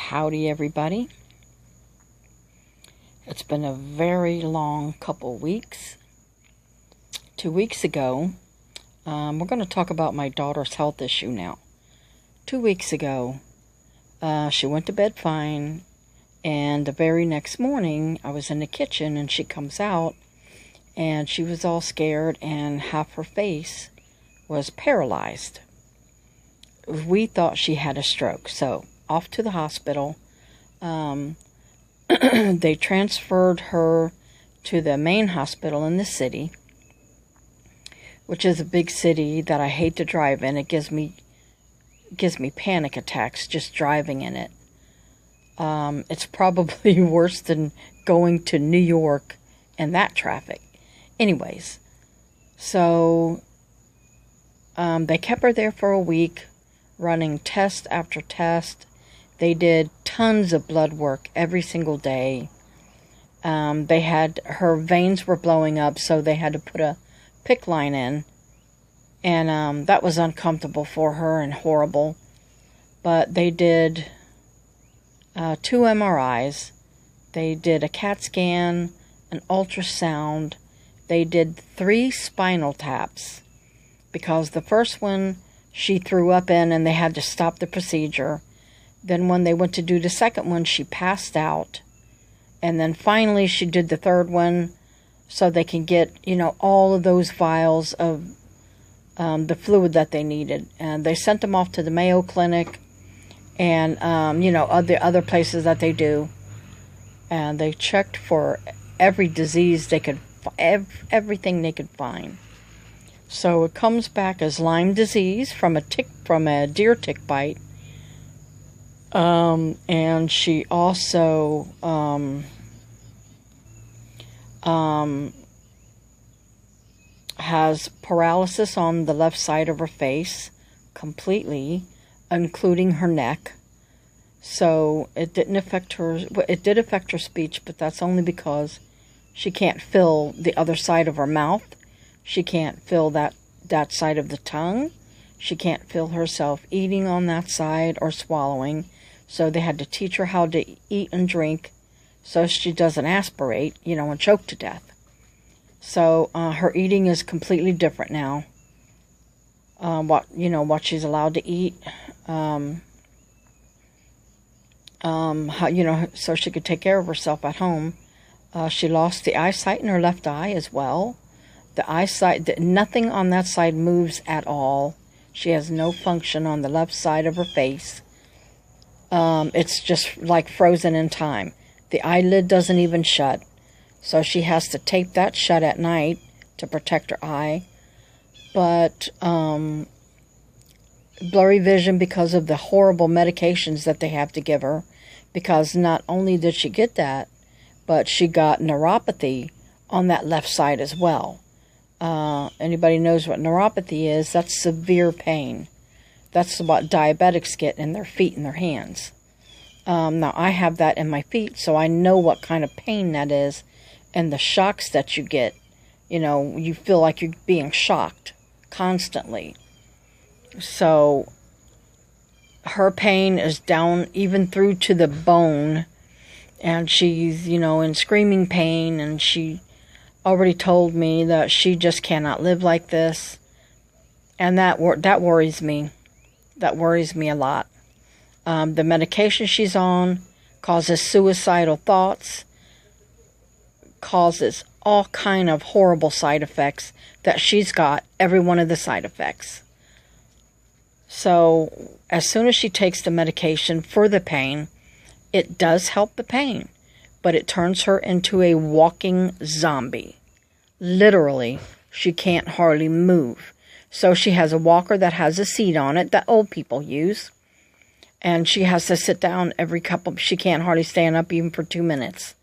Howdy everybody. It's been a very long couple weeks. 2 weeks ago, we're going to talk about my daughter's health issue now. 2 weeks ago, she went to bed fine, and the very next morning, I was in the kitchen and she comes out and she was all scared and half her face was paralyzed. We thought she had a stroke, so off to the hospital. They transferred her to the main hospital in the city, which is a big city that I hate to drive in. It gives me panic attacks just driving in it. It's probably worse than going to New York and that traffic. Anyways, so they kept her there for a week, running test after test. They did tons of blood work every single day. Her veins were blowing up, so they had to put a PICC line in. And that was uncomfortable for her and horrible. But they did 2 MRIs. They did a CAT scan, an ultrasound. They did 3 spinal taps. Because the first one she threw up in and they had to stop the procedure. Then when they went to do the second one, she passed out. And then finally she did the third one so they can get, all of those vials of the fluid that they needed. And they sent them off to the Mayo Clinic and, other places that they do. And they checked for every disease they could, everything they could find. So it comes back as Lyme disease from a deer tick bite. And she also has paralysis on the left side of her face completely, including her neck. So it didn't affect her. It did affect her speech, but that's only because she can't feel the other side of her mouth. She can't feel that side of the tongue. She can't feel herself eating on that side or swallowing. So they had to teach her how to eat and drink so she doesn't aspirate, and choke to death. So her eating is completely different now. What she's allowed to eat. So she could take care of herself at home. She lost the eyesight in her left eye as well. The eyesight, nothing on that side moves at all. She has no function on the left side of her face. It's just like frozen in time. The eyelid doesn't even shut. So she has to tape that shut at night to protect her eye. But blurry vision because of the horrible medications that they have to give her. Because not only did she get that, but she got neuropathy on that left side as well. Anybody knows what neuropathy is? That's severe pain. That's what diabetics get in their feet and their hands. Now, I have that in my feet, so I know what kind of pain that is. And the shocks that you get, you feel like you're being shocked constantly. So, her pain is down even through to the bone. And she's, in screaming pain. And she already told me that she just cannot live like this. And that worries me. That worries me a lot. The medication she's on causes suicidal thoughts, causes all kind of horrible side effects that she's got, every one of the side effects. So as soon as she takes the medication for the pain, it does help the pain, but it turns her into a walking zombie. Literally, she can't hardly move. So she has a walker that has a seat on it that old people use. And she has to sit down every couple. She can't hardly stand up even for 2 minutes.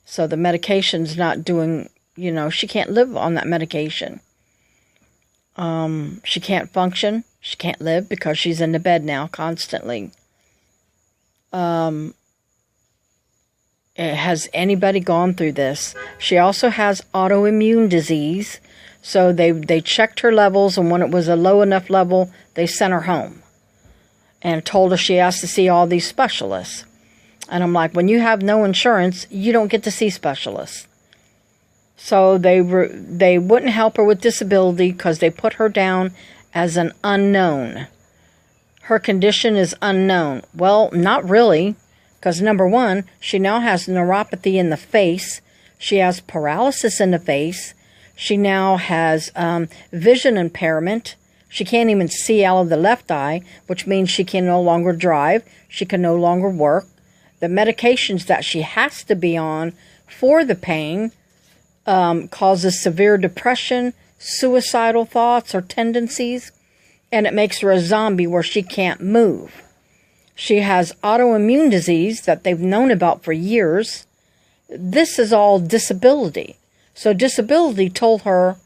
So the medication's not doing, she can't live on that medication. She can't function. She can't live because she's in the bed now constantly. Has anybody gone through this? She also has autoimmune disease. So they checked her levels, and when it was a low enough level, they sent her home and told her she has to see all these specialists. And I'm like, when you have no insurance, you don't get to see specialists. So they wouldn't help her with disability because they put her down as an unknown. Her condition is unknown. Well, not really, because number one, she now has neuropathy in the face. She has paralysis in the face. She now has vision impairment. She can't even see out of the left eye, which means she can no longer drive. She can no longer work. The medications that she has to be on for the pain causes severe depression, suicidal thoughts or tendencies, and it makes her a zombie where she can't move. She has autoimmune disease that they've known about for years. This is all disability. So disability told her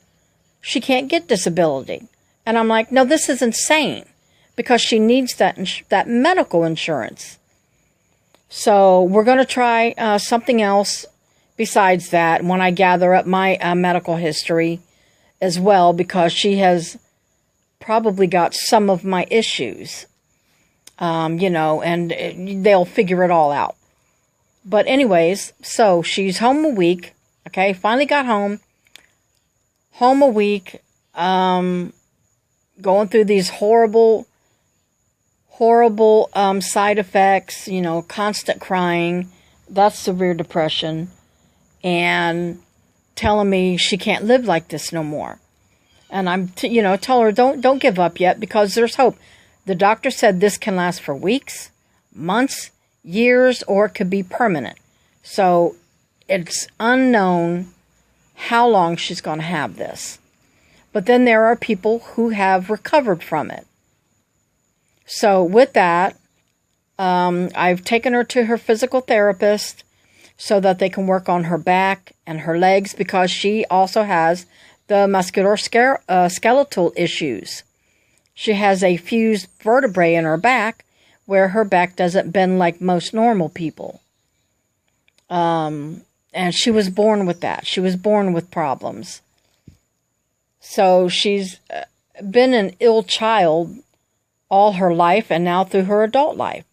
she can't get disability. And I'm like, no, this is insane, because she needs that medical insurance. So we're going to try something else besides that when I gather up my medical history as well, because she has probably got some of my issues, you know, and they'll figure it all out. But anyways, so she's home a week, okay, finally got home a week, going through these horrible side effects, you know, constant crying, that's severe depression, and telling me she can't live like this no more. And I'm, you know, tell her, don't give up yet, because there's hope. The doctor said this can last for weeks, months, years, or it could be permanent. So it's unknown how long she's going to have this. But then there are people who have recovered from it. So with that, I've taken her to her physical therapist so that they can work on her back and her legs, because she also has the musculoskeletal issues. She has a fused vertebrae in her back where her back doesn't bend like most normal people. And she was born with that. She was born with problems. So she's been an ill child all her life and now through her adult life.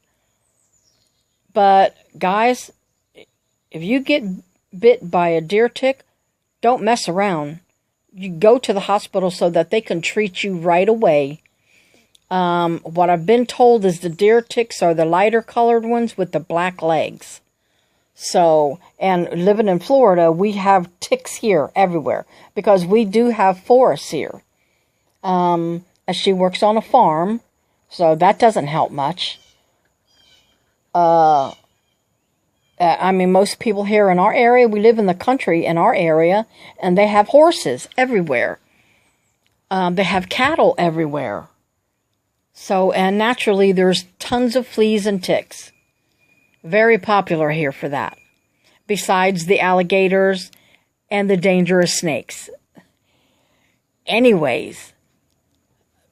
But guys, if you get bit by a deer tick, don't mess around. You go to the hospital so that they can treat you right away. What I've been told is the deer ticks are the lighter colored ones with the black legs. So, and living in Florida, we have ticks here everywhere because we do have forests here. As she works on a farm, so that doesn't help much. I mean, most people here in our area, we live in the country in our area, and they have horses everywhere. They have cattle everywhere. So, and naturally, there's tons of fleas and ticks. Very popular here for that. Besides the alligators and the dangerous snakes. Anyways,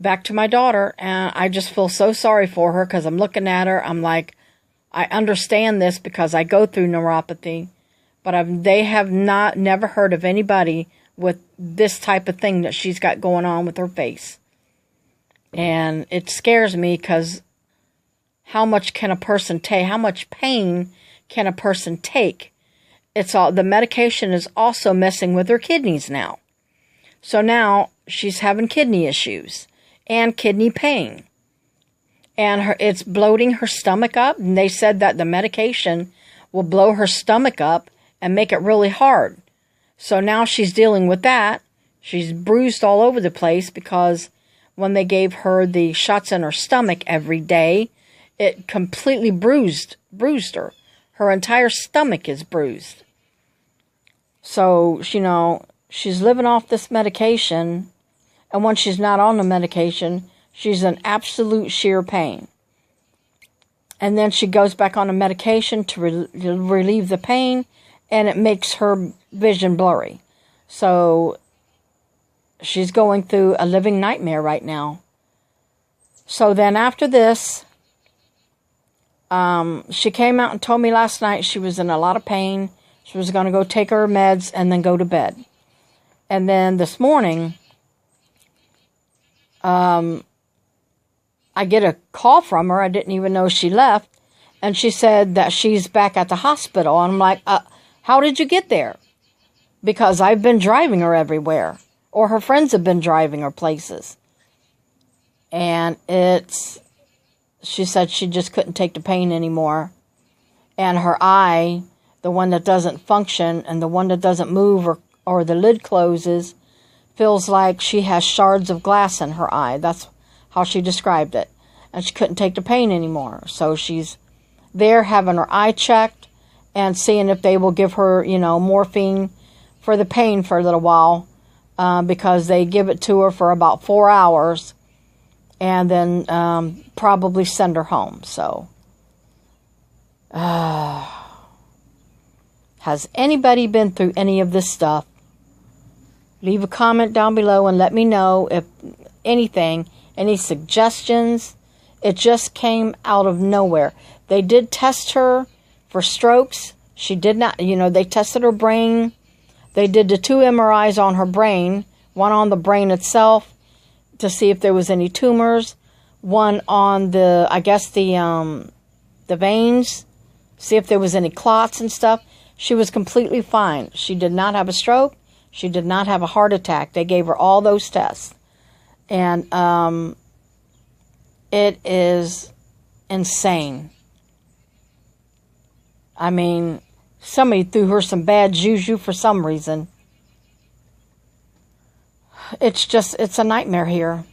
back to my daughter, and I just feel so sorry for her because I'm looking at her. I'm like, I understand this because I go through neuropathy, but they have never heard of anybody with this type of thing that she's got going on with her face. And it scares me because how much can a person take? How much pain can a person take? It's all, the medication is also messing with her kidneys now. So now she's having kidney issues and kidney pain. And it's bloating her stomach up. And they said that the medication will blow her stomach up and make it really hard. So now she's dealing with that. She's bruised all over the place because when they gave her the shots in her stomach every day, it completely bruised her. Her entire stomach is bruised. So, you know, she's living off this medication. And when she's not on the medication, she's in absolute sheer pain. And then she goes back on the medication to relieve the pain, and it makes her vision blurry. So she's going through a living nightmare right now. So then after this, she came out and told me last night she was in a lot of pain. She was going to go take her meds and then go to bed. And then this morning, I get a call from her. I didn't even know she left. And she said that she's back at the hospital. And I'm like, how did you get there? Because I've been driving her everywhere. Or her friends have been driving her places. And she said she just couldn't take the pain anymore. And her eye, the one that doesn't function and the one that doesn't move or the lid closes, feels like she has shards of glass in her eye. That's how she described it. And she couldn't take the pain anymore. So she's there having her eye checked and seeing if they will give her, morphine for the pain for a little while, because they give it to her for about 4 hours and then probably send her home. So, has anybody been through any of this stuff? Leave a comment down below and let me know if anything, any suggestions. It just came out of nowhere. They did test her for strokes. She did not, they tested her brain. They did the 2 MRIs on her brain, one on the brain itself to see if there was any tumors, one on the veins, see if there was any clots and stuff. She was completely fine. She did not have a stroke. She did not have a heart attack. They gave her all those tests. And it is insane. I mean, somebody threw her some bad juju for some reason. It's a nightmare here.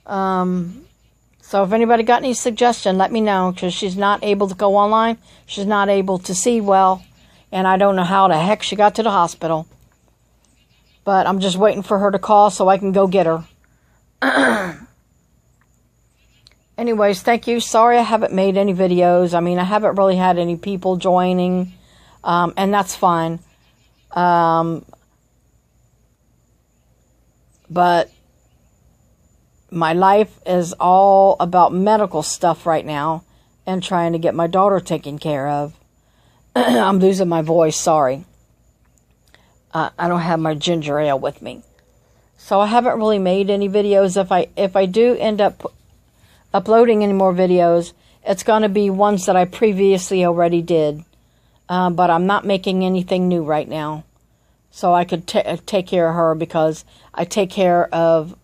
So if anybody got any suggestion, let me know, because she's not able to go online. She's not able to see well. And I don't know how the heck she got to the hospital. But I'm just waiting for her to call so I can go get her. Anyways, thank you. Sorry I haven't made any videos. I mean, I haven't really had any people joining. And that's fine. But my life is all about medical stuff right now. And trying to get my daughter taken care of. I'm losing my voice, sorry. I don't have my ginger ale with me. So I haven't really made any videos. If I do end up uploading any more videos, it's going to be ones that I previously already did. But I'm not making anything new right now. So I could take care of her, because I take care of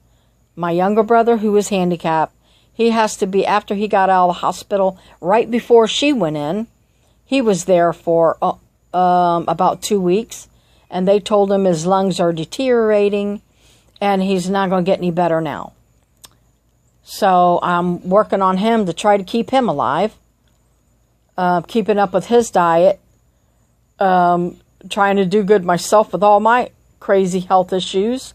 my younger brother who is handicapped. He has to be, after he got out of the hospital, right before she went in, he was there for about 2 weeks, and they told him his lungs are deteriorating, and he's not going to get any better now. So I'm working on him to try to keep him alive, keeping up with his diet, trying to do good myself with all my crazy health issues.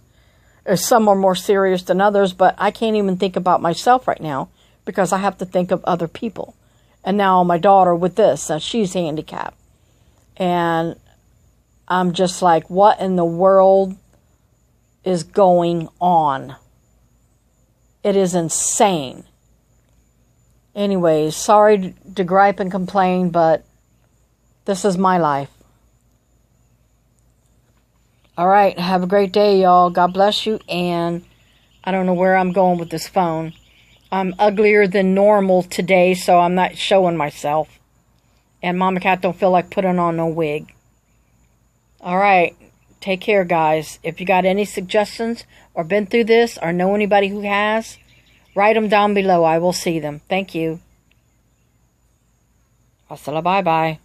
Some are more serious than others, but I can't even think about myself right now because I have to think of other people. And now my daughter with this, she's handicapped. And I'm just like, what in the world is going on? It is insane. Anyways, sorry to gripe and complain, but this is my life. All right, have a great day, y'all. God bless you. And I don't know where I'm going with this phone. I'm uglier than normal today, so I'm not showing myself. And Mama Cat don't feel like putting on no wig. All right, take care, guys. If you got any suggestions or been through this or know anybody who has, write them down below. I will see them. Thank you. Hasta la bye-bye.